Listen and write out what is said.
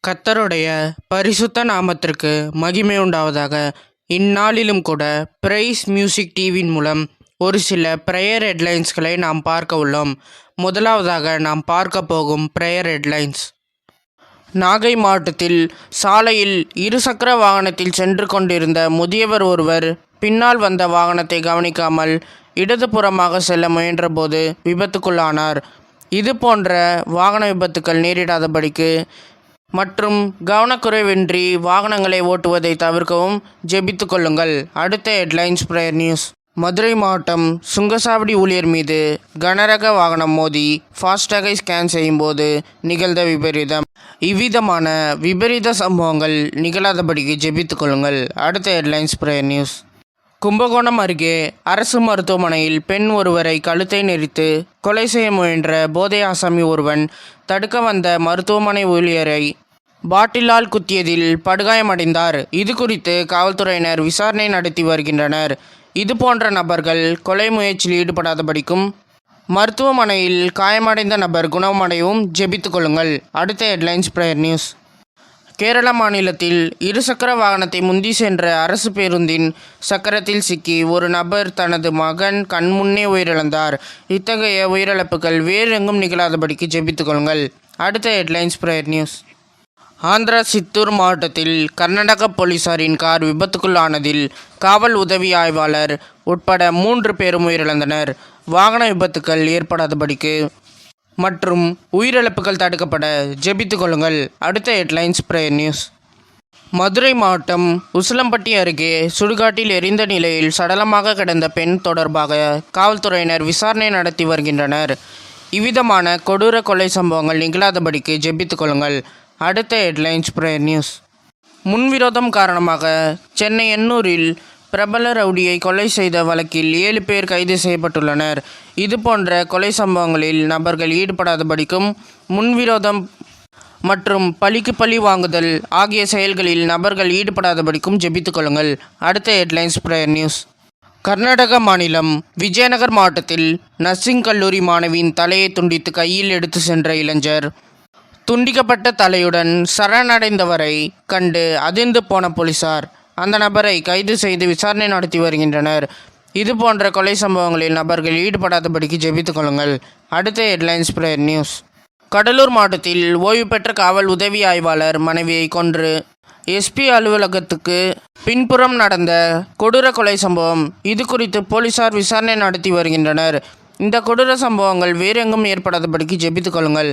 கர்த்தருடைய பரிசுத்த நாமத்திற்கு மகிமை உண்டாவதாக. இந்நாளிலும் கூட பிரைஸ் மியூசிக் டிவியின் மூலம் ஒரு சில ப்ரேயர் ஹெட்லைன்ஸ்களை நாம் பார்க்க உள்ளோம். முதலாவதாக நாம் பார்க்க போகும் ப்ரேயர் ஹெட்லைன்ஸ். நாகை மாவட்டத்தில் சாலையில் இருசக்கர வாகனத்தில் சென்று கொண்டிருந்த முதியவர் ஒருவர் பின்னால் வந்த வாகனத்தை கவனிக்காமல் இடதுபுறமாக செல்ல முயன்றபோது விபத்துக்குள்ளானார். இது போன்ற வாகன விபத்துக்கள் நேரிடாதபடிக்கு மற்றும் கவனக்குறைவின்றி வாகனங்களை ஓட்டுவதை தவிர்க்கவும் ஜெபித்து கொள்ளுங்கள். அடுத்த ஹெட்லைன்ஸ் ப்ரேயர் நியூஸ். மதுரை மாவட்டம் சுங்கசாவடி ஊழியர் மீது கனரக வாகனம் மோதி ஃபாஸ்டேகை ஸ்கேன் செய்யும்போது நிகழ்ந்த விபரீதம். இவ்விதமான விபரீத சம்பவங்கள் நிகழாதபடிக்கு ஜெபித்து கொள்ளுங்கள். அடுத்த ஹெட்லைன்ஸ் ப்ரேயர் நியூஸ். கும்பகோணம் அருகே அரசு மருத்துவமனையில் பெண் ஒருவரை கழுத்தை நெரித்து கொலை செய்ய முயன்ற போதை ஆசாமி ஒருவன் தடுக்க வந்த மருத்துவமனை ஊழியரை பாட்டிலால் குத்தியதில் படுகாயமடைந்தார். இது குறித்து காவல்துறையினர் விசாரணை நடத்தி வருகின்றனர். இது போன்ற நபர்கள் கொலை முயற்சியில் ஈடுபடாதபடிக்கும் மருத்துவமனையில் காயமடைந்த நபர் குணமடையவும் ஜெபித்து கொள்ளுங்கள். அடுத்த ஹெட்லைன்ஸ் ப்ரேயர் நியூஸ். கேரள மாநிலத்தில் இருசக்கர வாகனத்தை முந்தி சென்ற அரசு பேருந்தின் சக்கரத்தில் சிக்கி ஒரு நபர் தனது மகன் கண்முன்னே உயிரிழந்தார். இத்தகைய உயிரிழப்புகள் வேறு எங்கும் நிகழாதபடிக்கு ஜெபித்துக் கொள்ளுங்கள். அடுத்த headlines prayer news. Andhra Chittoor மாவட்டத்தில் கர்நாடக போலீசாரின் கார் விபத்துக்குள்ளானதில் காவல் உதவி ஆய்வாளர் உட்பட 3 பேரும் உயிரிழந்தனர். வாகன விபத்துக்கள் ஏற்படாதபடிக்கு மற்றும் உயிரிழப்புகள் தடுக்கப்பட ஜெபித்துக் கொள்ளுங்கள். அடுத்த ஹெட்லைன்ஸ் ப்ரேயர் நியூஸ். மதுரை மாவட்டம் உசிலம்பட்டி அருகே சுடுகாட்டில் எரிந்த நிலையில் சடலமாக கிடந்த பெண் தொடர்பாக காவல்துறையினர் விசாரணை நடத்தி வருகின்றனர். இவ்விதமான கொடூர கொலை சம்பவங்கள் நிகழாதபடிக்கு ஜெபித்துக் கொள்ளுங்கள். அடுத்த ஹெட்லைன்ஸ் ப்ரேயர் நியூஸ். முன்விரோதம் காரணமாக சென்னை எண்ணூரில் பிரபல ரவுடியை கொலை செய்த வழக்கில் 7 பேர் கைது செய்யப்பட்டுள்ளனர். இது போன்ற கொலை சம்பவங்களில் நபர்கள் ஈடுபடாதபடிக்கும் முன்விரோதம் மற்றும் பழிக்கு பழி வாங்குதல் ஆகிய செயல்களில் நபர்கள் ஈடுபடாதபடிக்கும் ஜெபித்துக் கொள்ளுங்கள். அடுத்த ஹெட்லைன்ஸ் ப்ரேயர் நியூஸ். கர்நாடக மாநிலம் விஜயநகர் மாவட்டத்தில் நர்சிங் கல்லூரி மாணவியின் தலையை துண்டித்து கையில் எடுத்து சென்ற இளைஞர் துண்டிக்கப்பட்ட தலையுடன் சரணடைந்தவரை கண்டு அதிர்ந்து போன போலீசார் அந்த நபரை கைது செய்து விசாரணை நடத்தி வருகின்றனர். இது போன்ற கொலை சம்பவங்களில் நபர்கள் ஈடுபடாதபடிக்கு ஜெபித்துக் கொள்ளுங்கள். அடுத்த ஹெட்லைன்ஸ் ப்ரேயர் நியூஸ். கடலூர் மாவட்டத்தில் ஓய்வு பெற்ற காவல் உதவி ஆய்வாளர் மனைவியை கொன்று எஸ்பி அலுவலகத்துக்கு பின்புறம் நடந்த கொடூர கொலை சம்பவம். இது குறித்து போலீசார் விசாரணை நடத்தி வருகின்றனர். இந்த கொடூர சம்பவங்கள் வேறெங்கும் ஏற்படாதபடிக்கு ஜெபித்துக் கொள்ளுங்கள்.